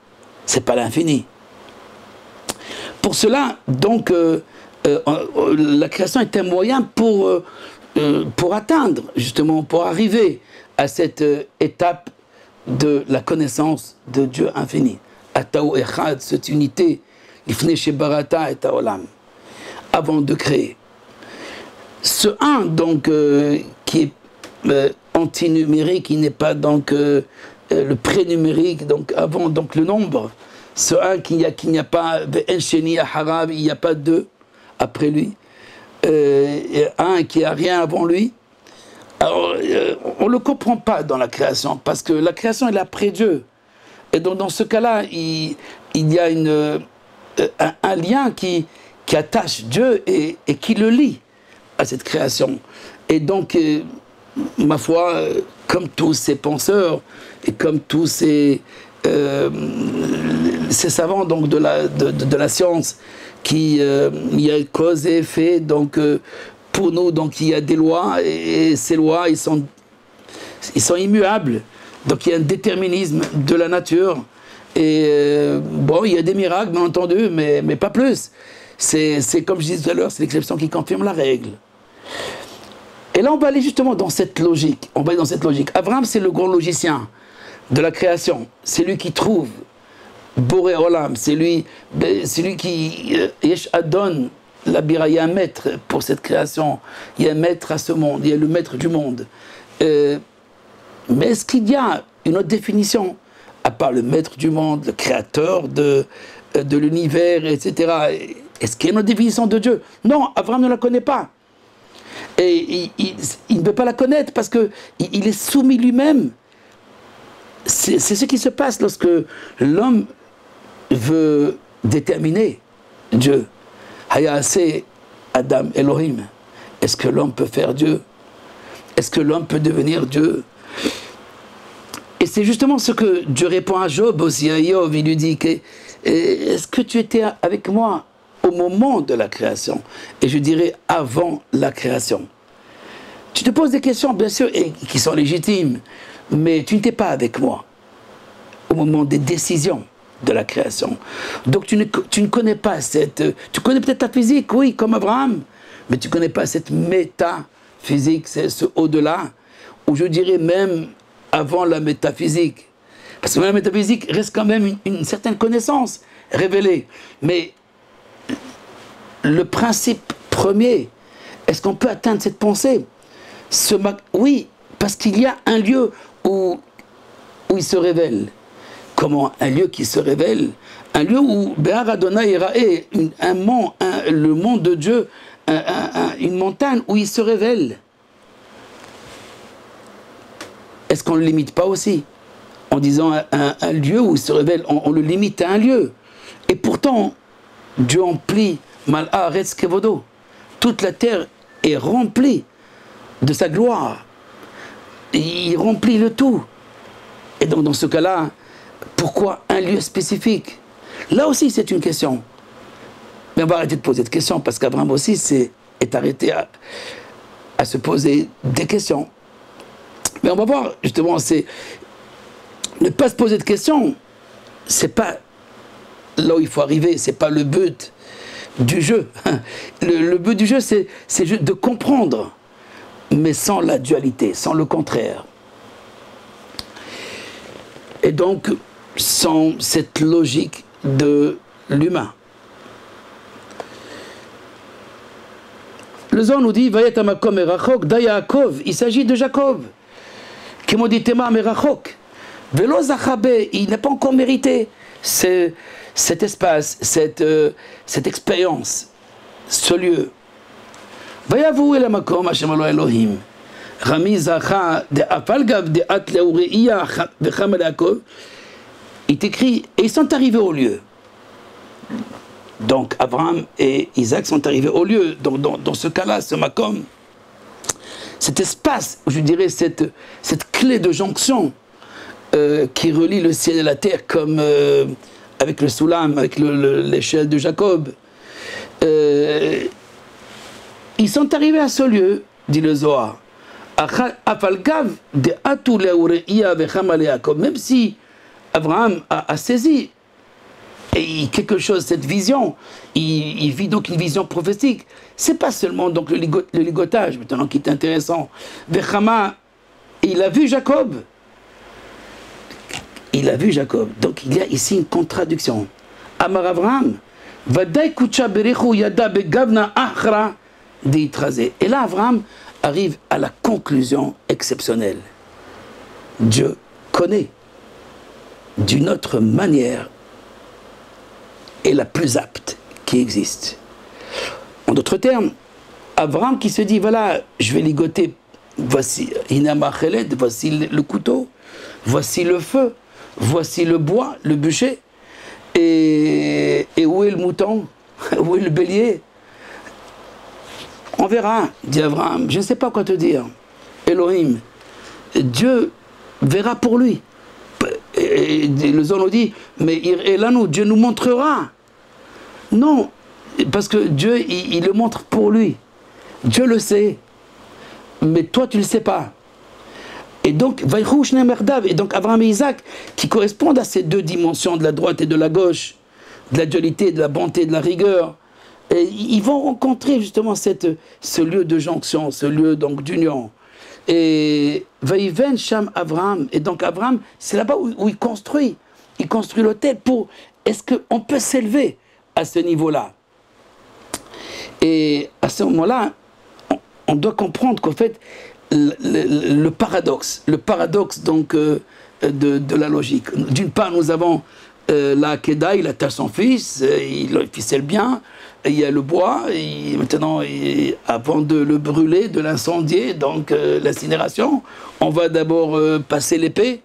c'est pas l'infini. Pour cela, donc, la création est un moyen pour atteindre, justement, pour arriver à cette étape de la connaissance de Dieu infini. Atao Echad, cette unité, Lifnei Shebarata et Taolam, avant de créer. Ce 1, donc, qui est antinumérique, qui n'est pas donc le prénumérique, donc avant donc le nombre, ce 1 qu'il n'y a pas Ensheni Harab, il n'y a pas 2 après lui, et 1 qui n'a rien avant lui. Alors on ne le comprend pas dans la création, parce que la création est après Dieu. Et donc dans ce cas-là, il y a un lien qui attache Dieu et qui le lie à cette création. Et donc, ma foi, comme tous ces penseurs et comme tous ces savants donc, de la science, il y a cause et effet, donc pour nous, donc, il y a des lois, et ces lois, ils sont immuables. Donc il y a un déterminisme de la nature. Et bon, il y a des miracles, bien entendu, mais pas plus. C'est comme je disais tout à l'heure, c'est l'exception qui confirme la règle. Et là, on va aller justement dans cette logique. On va aller dans cette logique. Abraham, c'est le grand logicien de la création. C'est lui qui trouve Boré Olam. C'est lui qui Yesh Adon la Bira. Il y a un maître pour cette création. Il y a un maître à ce monde. Il y a le maître du monde. Mais est-ce qu'il y a une autre définition, à part le maître du monde, le créateur de l'univers, etc. Est-ce qu'il y a une autre définition de Dieu? Non, Abraham ne la connaît pas. Et il ne peut pas la connaître parce qu'il est soumis lui-même. C'est ce qui se passe lorsque l'homme veut déterminer Dieu. Hayase Adam Elohim. Est-ce que l'homme peut faire Dieu? Est-ce que l'homme peut devenir Dieu? Et c'est justement ce que Dieu répond à Job aussi, à Job. Il lui dit est-ce que tu étais avec moi au moment de la création? Et je dirais avant la création. Tu te poses des questions, bien sûr, et qui sont légitimes, mais tu n'étais pas avec moi au moment des décisions de la création. Donc tu ne connais pas tu connais peut-être ta physique, oui, comme Abraham, mais tu ne connais pas cette métaphysique, c'est ce au-delà, ou je dirais même avant la métaphysique. Parce que la métaphysique reste quand même une certaine connaissance révélée. Mais le principe premier, est-ce qu'on peut atteindre cette pensée? Oui, parce qu'il y a un lieu où il se révèle. Comment? Un lieu qui se révèle, un lieu où Béar Adonai Irae, le monde de Dieu, une montagne où il se révèle. Est-ce qu'on ne le limite pas aussi? En disant un lieu où il se révèle, on le limite à un lieu. Et pourtant, Dieu emplit Mal'a Retz Kevodo. Toute la terre est remplie de sa gloire. Il remplit le tout. Et donc dans ce cas-là, pourquoi un lieu spécifique? Là aussi c'est une question. Mais on va arrêter de poser de questions parce qu'Abraham aussi est arrêté à se poser des questions. Mais on va voir justement, c'est ne pas se poser de questions, c'est pas là où il faut arriver, c'est pas le but du jeu. Le but du jeu, c'est de comprendre, mais sans la dualité, sans le contraire. Et donc, sans cette logique de l'humain. Le Zohar nous dit, Vayet Amakom Merachok, Da Yaakov, il s'agit de Jacob. Kimoditema Merachok. Velo Zachabe, il n'a pas encore mérité cet espace, cette expérience, ce lieu. Vayavu El Amakom Hashem Alo Elohim. Rami Zacha de Afalgav de Atleureia Vecham Yaakov. Il écrit, et ils sont arrivés au lieu. Donc Abraham et Isaac sont arrivés au lieu. Dans ce cas-là, ce Makom, cet espace, je dirais cette clé de jonction qui relie le ciel et la terre, comme avec le Soulam, avec l'échelle de Jacob. Ils sont arrivés à ce lieu, dit le Zohar. Même si Abraham a saisi et quelque chose, cette vision, il vit donc une vision prophétique. C'est pas seulement donc le ligotage, maintenant qui est intéressant. Vechama, il a vu Jacob. Il a vu Jacob. Donc il y a ici une contradiction. Amar Abraham, Vadai kucha berechu yada begavna achra deitraze. Et là, Abraham arrive à la conclusion exceptionnelle. Dieu connaît d'une autre manière est la plus apte qui existe. En d'autres termes, Abraham qui se dit, voilà, je vais ligoter, voici voici le couteau, voici le feu, voici le bois, le bûcher, et où est le mouton, où est le bélier? On verra, dit Abraham, je ne sais pas quoi te dire. Elohim, Dieu verra pour lui. Et le Zohar nous dit, mais là nous, Dieu nous montrera. Non, parce que Dieu, il le montre pour lui. Dieu le sait, mais toi tu ne le sais pas. Et donc, et donc Abraham et Isaac, qui correspondent à ces deux dimensions de la droite et de la gauche, de la dualité, de la bonté, de la rigueur, et ils vont rencontrer justement ce lieu de jonction, ce lieu donc d'union. Et Vaïven Sham Abraham, et donc Abraham, c'est là-bas où il construit l'autel pour, est-ce qu'on peut s'élever à ce niveau-là? Et à ce moment-là, on doit comprendre qu'en fait, le paradoxe donc de la logique. D'une part, nous avons la Keda, il attache son fils, il ficelle bien, il y a le bois, et maintenant, avant de le brûler, de l'incendier, donc l'incinération, on va d'abord passer l'épée,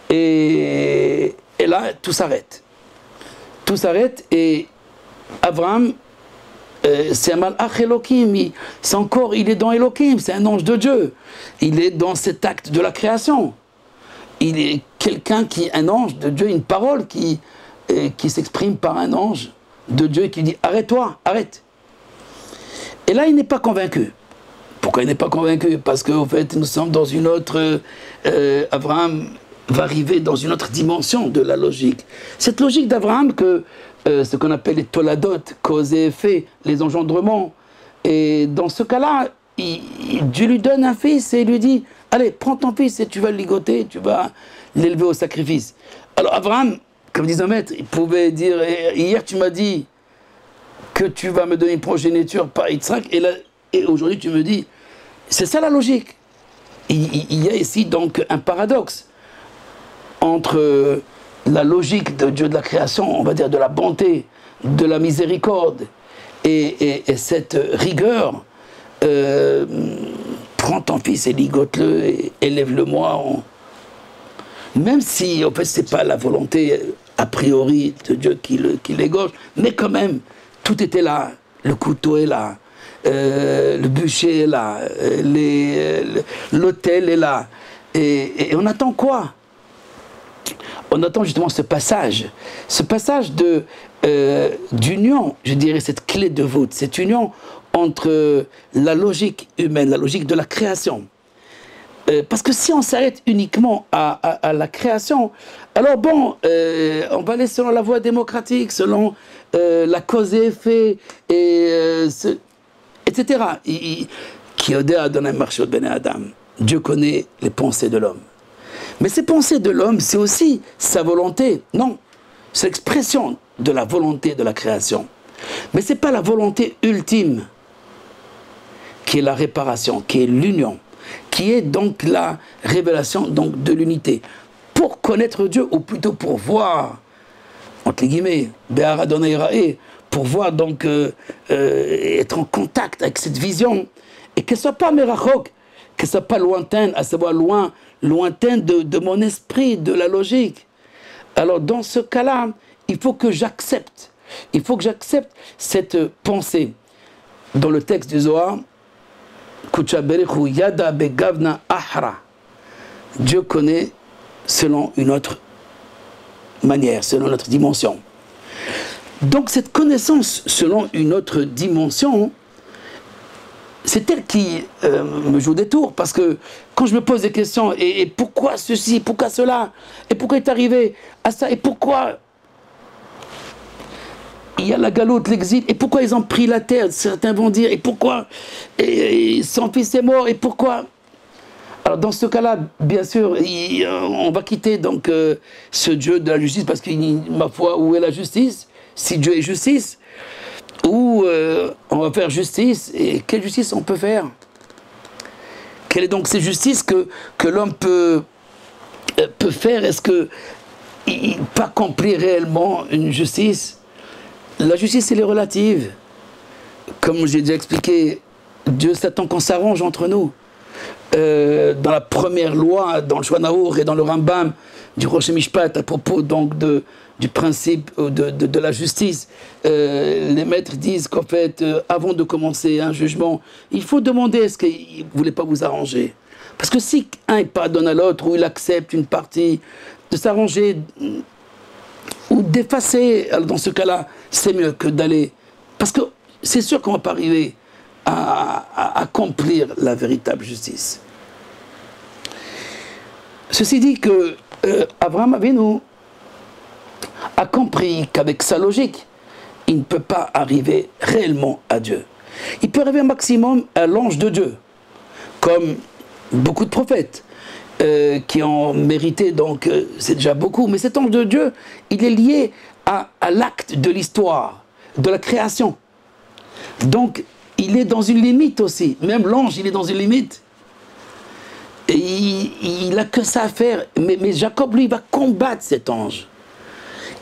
et là, tout s'arrête. Tout s'arrête, et Abraham, c'est un malach Elohim, c'est encore, il est dans Elohim, c'est un ange de Dieu. Il est dans cet acte de la création. Il est quelqu'un un ange de Dieu, une parole qui s'exprime par un ange de Dieu et qui dit « Arrête-toi, arrête ». Et là, il n'est pas convaincu. Pourquoi il n'est pas convaincu? Parce qu'en fait, nous sommes dans une autre... Abraham va arriver dans une autre dimension de la logique. Cette logique d'Abraham que... ce qu'on appelle les toladot, cause et effet, les engendrements. Et dans ce cas-là, Dieu lui donne un fils et il lui dit, allez, prends ton fils et tu vas le ligoter, tu vas l'élever au sacrifice. Alors Abraham, comme disait un maître, il pouvait dire, hier tu m'as dit que tu vas me donner une progéniture par Yitzhak, et aujourd'hui tu me dis, c'est ça la logique. Il y a ici donc un paradoxe entre la logique de Dieu de la création, on va dire de la bonté, de la miséricorde, et cette rigueur. Prends ton fils et ligote-le, et élève-le-moi. Même si, en fait, c'est pas la volonté a priori de Dieu qui l'égorge, mais quand même, tout était là. Le couteau est là, le bûcher est là, l'autel est là. Et on attend quoi? On attend justement ce passage d'union, je dirais, cette clé de voûte, cette union entre la logique humaine, la logique de la création. Parce que si on s'arrête uniquement à la création, alors bon, on va aller selon la voie démocratique, selon la cause et effet, etc. Qui a donné un marché au Béné Adam. Dieu connaît les pensées de l'homme. Mais ces pensées de l'homme, c'est aussi sa volonté. Non, c'est l'expression de la volonté de la création. Mais ce n'est pas la volonté ultime qui est la réparation, qui est l'union, qui est donc la révélation donc, de l'unité. Pour connaître Dieu, ou plutôt pour voir, entre les guillemets, pour voir donc, être en contact avec cette vision, et qu'elle ne soit pas merachok, qu'elle ne soit pas lointaine, à savoir lointaine de mon esprit, de la logique. Alors dans ce cas-là, il faut que j'accepte cette pensée. Dans le texte du Zohar, Dieu connaît selon une autre manière, selon notre dimension. Donc cette connaissance selon une autre dimension, c'est elle qui me joue des tours, parce que quand je me pose des questions, et pourquoi ceci, pourquoi cela, et pourquoi il est arrivé à ça, et pourquoi il y a la galoute, l'exil, et pourquoi ils ont pris la terre, certains vont dire, et pourquoi son fils est mort, et pourquoi. Alors dans ce cas-là, bien sûr, on va quitter donc ce Dieu de la justice, parce que ma foi, où est la justice? Si Dieu est justice, où on va faire justice, et quelle justice on peut faire? Quelle est donc cette justice que l'homme peut faire? Est-ce qu'il peut accomplir réellement une justice? La justice, elle est relative. Comme j'ai déjà expliqué, Dieu s'attend qu'on s'arrange entre nous. Dans la première loi, dans le Shulchan Aroukh et dans le Rambam du Rosh Mishpat, à propos donc du principe de la justice, les maîtres disent qu'en fait, avant de commencer un jugement, il faut demander est-ce qu'il ne voulait pas vous arranger. Parce que si un pardonne à l'autre, ou il accepte une partie, de s'arranger ou d'effacer, alors dans ce cas-là, c'est mieux que d'aller. Parce que c'est sûr qu'on ne va pas arriver à accomplir la véritable justice. Ceci dit que Abraham Avinu a compris qu'avec sa logique, il ne peut pas arriver réellement à Dieu. Il peut arriver un maximum à l'ange de Dieu, comme beaucoup de prophètes qui ont mérité, donc c'est déjà beaucoup. Mais cet ange de Dieu, il est lié à l'acte de l'histoire, de la création. Donc, il est dans une limite aussi. Même l'ange, il est dans une limite. Et il n'a que ça à faire. Mais Jacob, lui, il va combattre cet ange.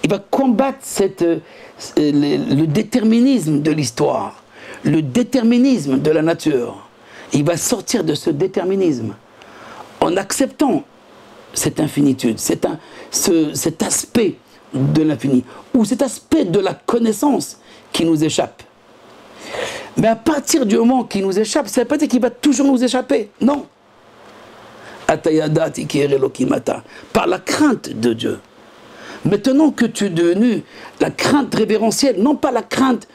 Il va combattre le déterminisme de l'histoire, le déterminisme de la nature. Il va sortir de ce déterminisme en acceptant cette infinitude, cet aspect de l'infini, ou cet aspect de la connaissance qui nous échappe. Mais à partir du moment qu'il nous échappe, ça ne veut pas dire qu'il va toujours nous échapper. Non. Par la crainte de Dieu. Maintenant que tu es devenu la crainte révérentielle, non pas la crainte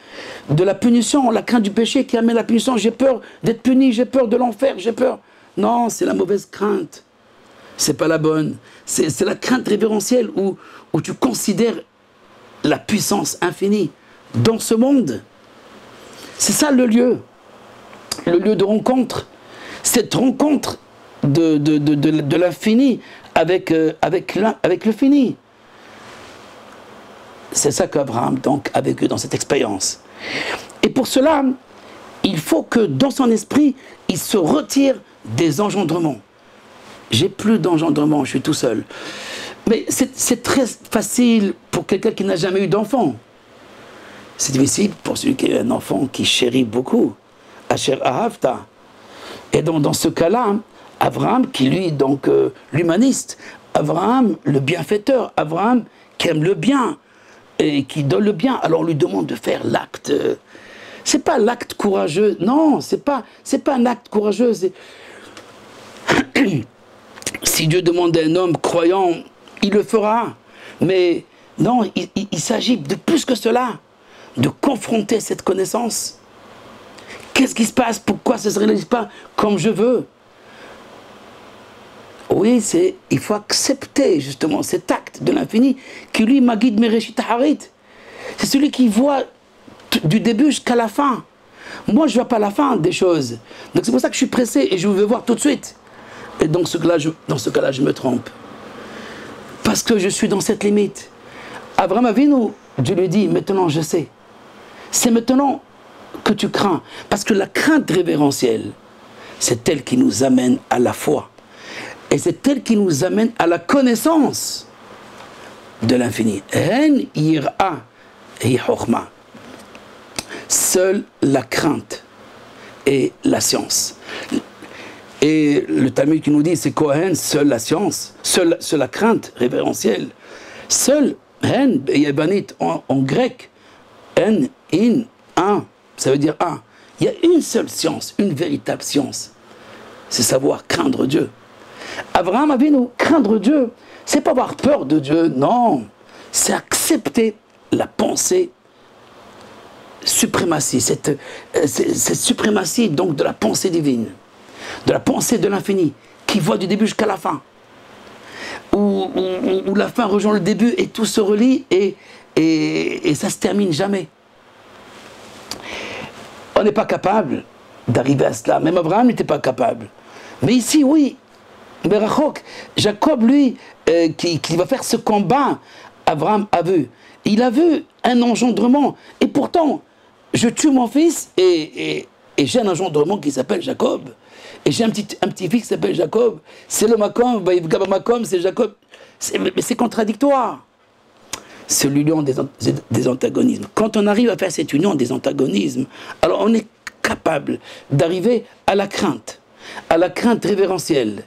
de la punition, la crainte du péché qui amène la punition, j'ai peur d'être puni, j'ai peur de l'enfer, j'ai peur. Non, c'est la mauvaise crainte. C'est pas la bonne. C'est la crainte révérentielle où tu considères la puissance infinie dans ce monde. C'est ça le lieu de rencontre. Cette rencontre de l'infini avec le fini. C'est ça qu'Abraham donc a vécu dans cette expérience. Et pour cela, il faut que dans son esprit, il se retire des engendrements. J'ai plus d'engendrement, je suis tout seul. Mais c'est très facile pour quelqu'un qui n'a jamais eu d'enfant. C'est difficile pour celui qui a un enfant qui chérit beaucoup. Asher Ahavta. Et donc dans ce cas-là, Abraham, qui lui, donc l'humaniste, Abraham, le bienfaiteur, Abraham qui aime le bien et qui donne le bien, alors on lui demande de faire l'acte. C'est pas l'acte courageux, non, c'est pas un acte courageux. Si Dieu demande à un homme croyant, il le fera. Mais non, il s'agit de plus que cela, de confronter cette connaissance. Qu'est-ce qui se passe? Pourquoi ça ne se réalise pas comme je veux? Oui, il faut accepter justement cet acte de l'infini qui lui m'a guidé Mereshit Harit. C'est celui qui voit du début jusqu'à la fin. Moi, je ne vois pas la fin des choses. Donc c'est pour ça que je suis pressé et je veux voir tout de suite. Et dans ce cas-là, je me trompe. Parce que je suis dans cette limite. Abraham Avinu, Dieu lui dit, maintenant je sais. C'est maintenant que tu crains. Parce que la crainte révérentielle, c'est elle qui nous amène à la foi. Et c'est elle qui nous amène à la connaissance de l'infini. En ira hi chokhma. Seule la crainte et la science. Et le Talmud qui nous dit, c'est Kohen, seule la science, seule la crainte révérentielle. Seul, en, yabanit, en grec, en, in, un, ça veut dire un. Il y a une seule science, une véritable science. C'est savoir craindre Dieu. Abraham Avinu, craindre Dieu, c'est pas avoir peur de Dieu, non. C'est accepter la pensée suprématie, cette suprématie donc de la pensée divine, de la pensée de l'infini, qui voit du début jusqu'à la fin. Où la fin rejoint le début et tout se relie et ça se termine jamais. On n'est pas capable d'arriver à cela. Même Abraham n'était pas capable. Mais ici, oui. Berachok, Jacob, lui, qui va faire ce combat, Abraham a vu. Il a vu un engendrement. Et pourtant, je tue mon fils et j'ai un engendrement qui s'appelle Jacob. Et j'ai un petit fils qui s'appelle Jacob. C'est le Makom, Makom, c'est Jacob. Mais c'est contradictoire. C'est l'union des antagonismes. Quand on arrive à faire cette union des antagonismes, alors on est capable d'arriver à la crainte révérentielle.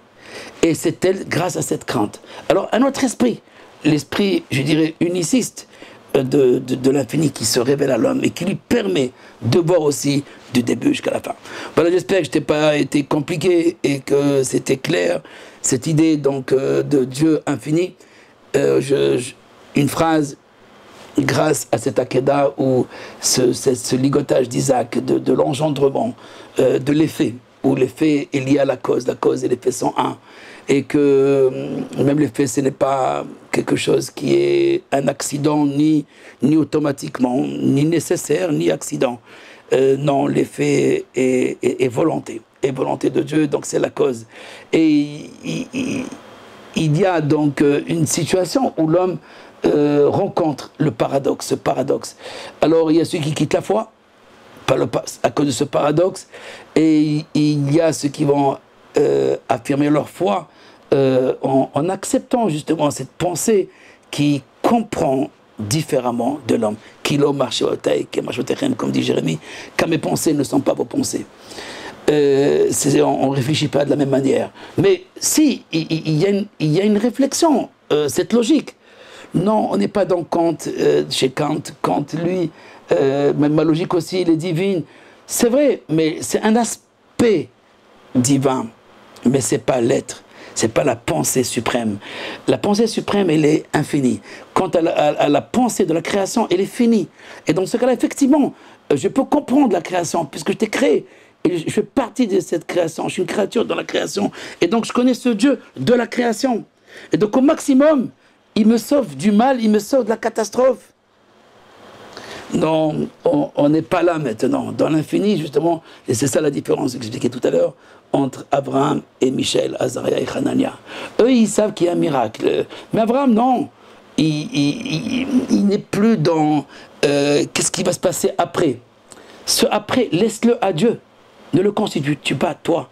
Et c'est elle, grâce à cette crainte. Alors, un autre esprit, l'esprit, je dirais, uniciste de l'infini qui se révèle à l'homme et qui lui permet de voir aussi du début jusqu'à la fin. Voilà, j'espère que je n'ai pas été compliqué et que c'était clair, cette idée donc de Dieu infini. Une phrase, grâce à cet Akedah ou ce ligotage d'Isaac, de l'engendrement, de l'effet, où l'effet est lié à la cause et l'effet sont un, et que même l'effet ce n'est pas quelque chose qui est un accident ni automatiquement, ni nécessaire, ni accident. Non, l'effet est volonté de Dieu, donc c'est la cause. Et il y a donc une situation où l'homme rencontre le paradoxe, ce paradoxe. Alors il y a ceux qui quittent la foi, à cause de ce paradoxe, et il y a ceux qui vont affirmer leur foi en acceptant justement cette pensée qui comprend différemment de l'homme. Comme dit Jérémie, car mes pensées ne sont pas vos pensées. On ne réfléchit pas de la même manière. Mais si, il y a une réflexion, cette logique. Non, on n'est pas dans Kant, chez Kant. Kant, lui, même ma logique aussi, elle est divine. C'est vrai, mais c'est un aspect divin. Mais ce n'est pas l'être. Ce n'est pas la pensée suprême. La pensée suprême, elle est infinie. Quant à la pensée de la création, elle est finie. Et dans ce cas-là, effectivement, je peux comprendre la création, puisque je t'ai créé. Et je fais partie de cette création. Je suis une créature dans la création. Et donc, je connais ce Dieu de la création. Et donc, au maximum, il me sauve du mal, il me sauve de la catastrophe. Non, on n'est pas là maintenant. Dans l'infini, justement, et c'est ça la différence que j'expliquais tout à l'heure, entre Abraham et Michel, Azaria et Hanania. Eux, ils savent qu'il y a un miracle. Mais Abraham, non. il n'est plus dans qu'est-ce qui va se passer après. Ce après, laisse-le à Dieu. Ne le constitue pas toi.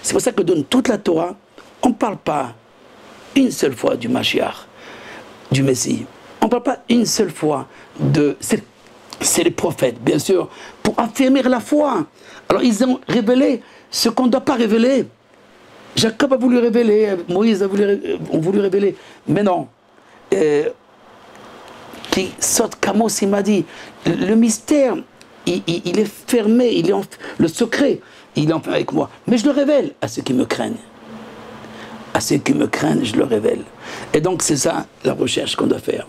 C'est pour ça que dans toute la Torah, on ne parle pas une seule fois du Mashiach, du Messie. On ne parle pas une seule fois de... C'est les prophètes, bien sûr, pour affirmer la foi. Alors ils ont révélé ce qu'on ne doit pas révéler. Jacob a voulu révéler, Moïse a voulu révéler, mais non. Qui sort Kamos, il m'a dit, le mystère, il est fermé, le secret, il est enfin avec moi. Mais je le révèle à ceux qui me craignent. À ceux qui me craignent, je le révèle. Et donc c'est ça la recherche qu'on doit faire.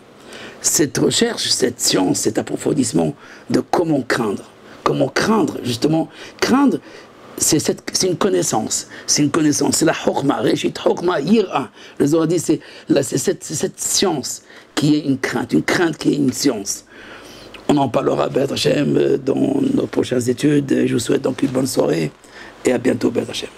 Cette recherche, cette science, cet approfondissement de comment craindre. Comment craindre, justement. Craindre, c'est une connaissance. C'est une connaissance. C'est la chokma, Reshit chokma, yira. Le Zohar dit, c'est cette science qui est une crainte qui est une science. On en parlera, B'ezrat Hashem, dans nos prochaines études. Je vous souhaite donc une bonne soirée et à bientôt, B'ezrat Hashem.